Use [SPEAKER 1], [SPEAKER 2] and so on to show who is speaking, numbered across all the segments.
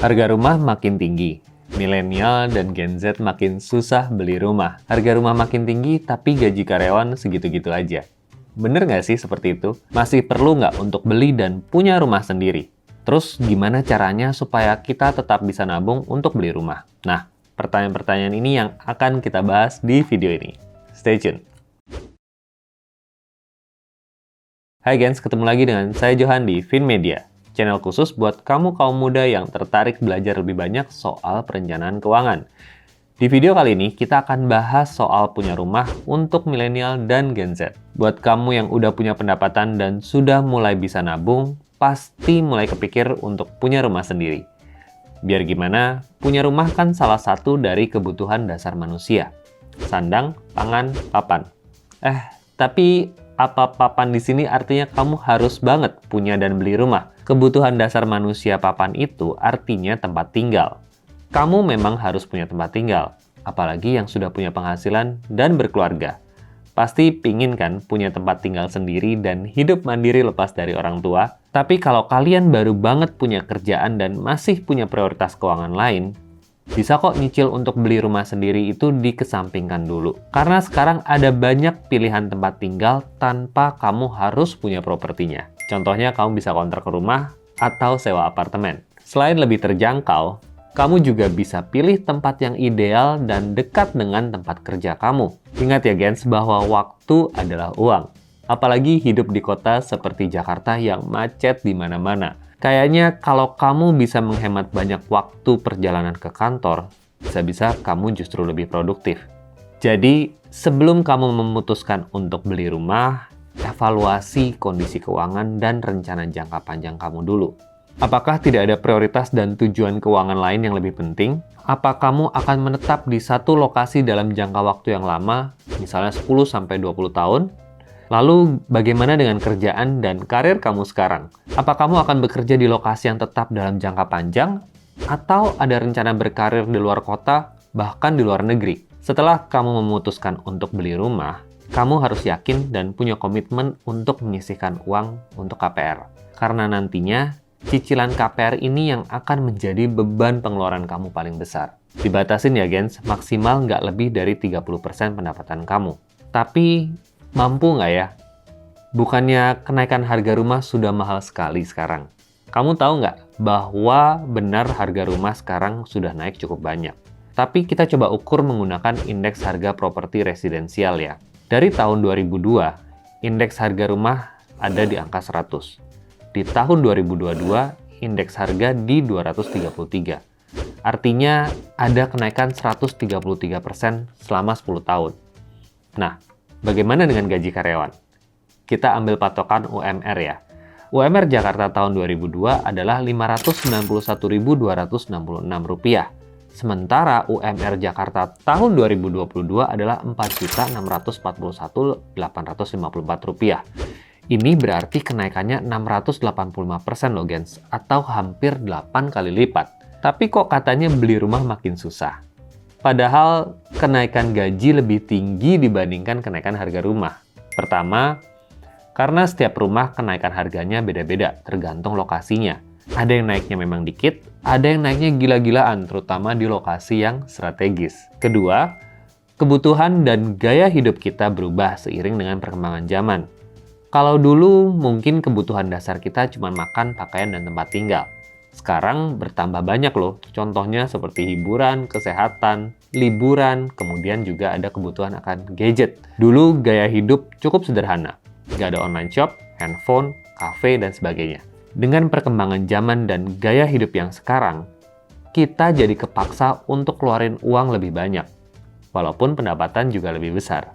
[SPEAKER 1] Harga rumah makin tinggi. Milenial dan Gen Z makin susah beli rumah. Harga rumah makin tinggi, tapi gaji karyawan segitu-gitu aja. Bener nggak sih seperti itu? Masih perlu nggak untuk beli dan punya rumah sendiri? Terus gimana caranya supaya kita tetap bisa nabung untuk beli rumah? Nah, pertanyaan-pertanyaan ini yang akan kita bahas di video ini. Stay tune! Hai guys, ketemu lagi dengan saya Johan di Finmedia. Channel khusus buat kamu kaum muda yang tertarik belajar lebih banyak soal perencanaan keuangan. Di video kali ini, kita akan bahas soal punya rumah untuk milenial dan Gen Z. Buat kamu yang udah punya pendapatan dan sudah mulai bisa nabung, pasti mulai kepikir untuk punya rumah sendiri. Biar gimana, punya rumah kan salah satu dari kebutuhan dasar manusia. Sandang, pangan, papan. Tapi apa papan di sini artinya kamu harus banget punya dan beli rumah? Kebutuhan dasar manusia papan itu artinya tempat tinggal. Kamu memang harus punya tempat tinggal, apalagi yang sudah punya penghasilan dan berkeluarga. Pasti pingin kan punya tempat tinggal sendiri dan hidup mandiri lepas dari orang tua? Tapi kalau kalian baru banget punya kerjaan dan masih punya prioritas keuangan lain, bisa kok nyicil untuk beli rumah sendiri itu dikesampingkan dulu. Karena sekarang ada banyak pilihan tempat tinggal tanpa kamu harus punya propertinya. Contohnya kamu bisa kontrak rumah atau sewa apartemen. Selain lebih terjangkau, kamu juga bisa pilih tempat yang ideal dan dekat dengan tempat kerja kamu. Ingat ya gens, bahwa waktu adalah uang. Apalagi hidup di kota seperti Jakarta yang macet di mana-mana. Kayaknya kalau kamu bisa menghemat banyak waktu perjalanan ke kantor, bisa-bisa kamu justru lebih produktif. Jadi, sebelum kamu memutuskan untuk beli rumah, evaluasi kondisi keuangan dan rencana jangka panjang kamu dulu. Apakah tidak ada prioritas dan tujuan keuangan lain yang lebih penting? Apa kamu akan menetap di satu lokasi dalam jangka waktu yang lama, misalnya 10-20 tahun? Lalu, bagaimana dengan kerjaan dan karir kamu sekarang? Apa kamu akan bekerja di lokasi yang tetap dalam jangka panjang? Atau ada rencana berkarir di luar kota, bahkan di luar negeri? Setelah kamu memutuskan untuk beli rumah, kamu harus yakin dan punya komitmen untuk menyisihkan uang untuk KPR. Karena nantinya, cicilan KPR ini yang akan menjadi beban pengeluaran kamu paling besar. Dibatasin ya gens, maksimal nggak lebih dari 30% pendapatan kamu. Tapi, mampu nggak ya? Bukannya kenaikan harga rumah sudah mahal sekali sekarang. Kamu tahu nggak bahwa benar harga rumah sekarang sudah naik cukup banyak. Tapi kita coba ukur menggunakan indeks harga properti residensial ya. Dari tahun 2002, indeks harga rumah ada di angka 100. Di tahun 2022, indeks harga di 233. Artinya ada kenaikan 133% selama 10 tahun. Nah, bagaimana dengan gaji karyawan? Kita ambil patokan UMR ya. UMR Jakarta tahun 2002 adalah Rp591.266. Sementara UMR Jakarta tahun 2022 adalah Rp4.641.854. Ini berarti kenaikannya 685% loh gens, atau hampir 8 kali lipat. Tapi kok katanya beli rumah makin susah? Padahal kenaikan gaji lebih tinggi dibandingkan kenaikan harga rumah. Pertama, karena setiap rumah kenaikan harganya beda-beda, tergantung lokasinya. Ada yang naiknya memang dikit, ada yang naiknya gila-gilaan, terutama di lokasi yang strategis. Kedua, kebutuhan dan gaya hidup kita berubah seiring dengan perkembangan zaman. Kalau dulu mungkin kebutuhan dasar kita cuma makan, pakaian, dan tempat tinggal. Sekarang bertambah banyak loh, contohnya seperti hiburan, kesehatan, liburan, kemudian juga ada kebutuhan akan gadget. Dulu gaya hidup cukup sederhana, nggak ada online shop, handphone, kafe, dan sebagainya. Dengan perkembangan zaman dan gaya hidup yang sekarang, kita jadi kepaksa untuk keluarin uang lebih banyak, walaupun pendapatan juga lebih besar.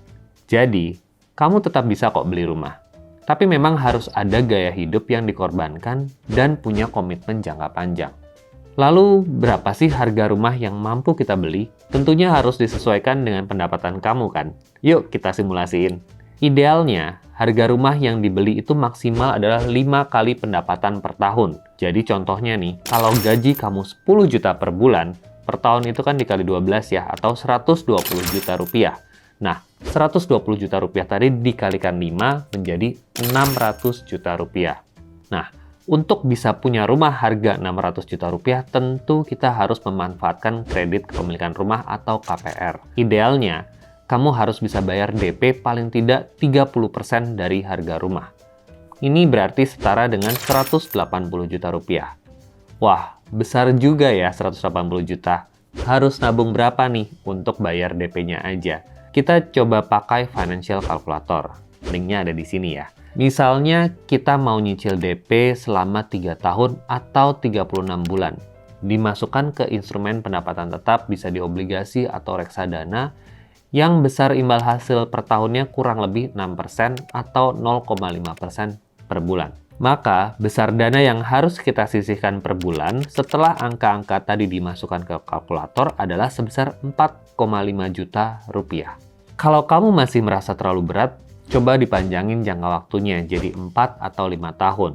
[SPEAKER 1] Jadi, kamu tetap bisa kok beli rumah. Tapi memang harus ada gaya hidup yang dikorbankan dan punya komitmen jangka panjang. Lalu, berapa sih harga rumah yang mampu kita beli? Tentunya harus disesuaikan dengan pendapatan kamu kan? Yuk kita simulasiin. Idealnya, harga rumah yang dibeli itu maksimal adalah 5 kali pendapatan per tahun. Jadi contohnya nih, kalau gaji kamu 10 juta per bulan, per tahun itu kan dikali 12 ya, atau 120 juta rupiah. Nah, 120 juta rupiah tadi dikalikan 5 menjadi 600 juta rupiah. Nah, Untuk bisa punya rumah harga 600 juta rupiah, tentu kita harus memanfaatkan kredit kepemilikan rumah atau KPR. Idealnya, kamu harus bisa bayar DP paling tidak 30% dari harga rumah. Ini berarti setara dengan 180 juta rupiah. Wah, besar juga ya 180 juta. Harus nabung berapa nih untuk bayar DP-nya aja? Kita coba pakai financial calculator. Linknya ada di sini ya. Misalnya kita mau nyicil DP selama 3 tahun atau 36 bulan. Dimasukkan ke instrumen pendapatan tetap, bisa di obligasi atau reksadana, yang besar imbal hasil per tahunnya kurang lebih 6% atau 0,5% per bulan. Maka besar dana yang harus kita sisihkan per bulan setelah angka-angka tadi dimasukkan ke kalkulator adalah sebesar 4,5 juta rupiah. Kalau kamu masih merasa terlalu berat, coba dipanjangin jangka waktunya jadi 4 atau 5 tahun.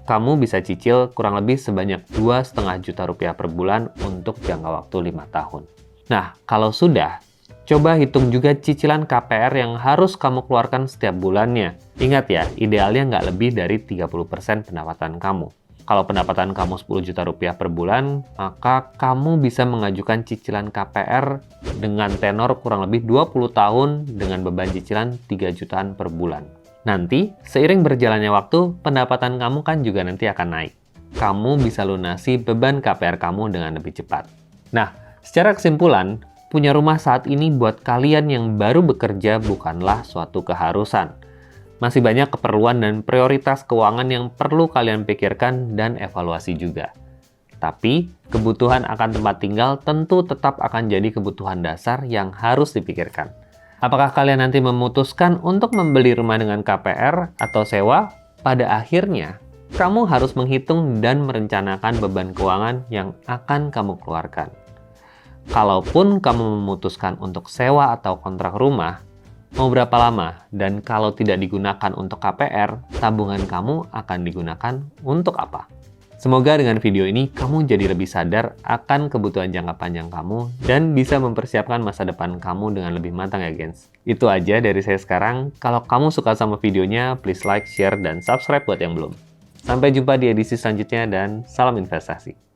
[SPEAKER 1] Kamu bisa cicil kurang lebih sebanyak 2,5 juta rupiah per bulan untuk jangka waktu 5 tahun. Nah, kalau sudah, coba hitung juga cicilan KPR yang harus kamu keluarkan setiap bulannya. Ingat ya, idealnya nggak lebih dari 30% pendapatan kamu. Kalau pendapatan kamu 10 juta rupiah per bulan, maka kamu bisa mengajukan cicilan KPR dengan tenor kurang lebih 20 tahun dengan beban cicilan 3 jutaan per bulan. Nanti, seiring berjalannya waktu, pendapatan kamu kan juga nanti akan naik. Kamu bisa lunasi beban KPR kamu dengan lebih cepat. Nah, secara kesimpulan, punya rumah saat ini buat kalian yang baru bekerja bukanlah suatu keharusan. Masih banyak keperluan dan prioritas keuangan yang perlu kalian pikirkan dan evaluasi juga. Tapi, kebutuhan akan tempat tinggal tentu tetap akan jadi kebutuhan dasar yang harus dipikirkan. Apakah kalian nanti memutuskan untuk membeli rumah dengan KPR atau sewa? Pada akhirnya, kamu harus menghitung dan merencanakan beban keuangan yang akan kamu keluarkan. Kalaupun kamu memutuskan untuk sewa atau kontrak rumah, mau berapa lama? Dan kalau tidak digunakan untuk KPR, tabungan kamu akan digunakan untuk apa? Semoga dengan video ini kamu jadi lebih sadar akan kebutuhan jangka panjang kamu dan bisa mempersiapkan masa depan kamu dengan lebih matang ya, gengs. Itu aja dari saya sekarang. Kalau kamu suka sama videonya, please like, share, dan subscribe buat yang belum. Sampai jumpa di edisi selanjutnya dan salam investasi.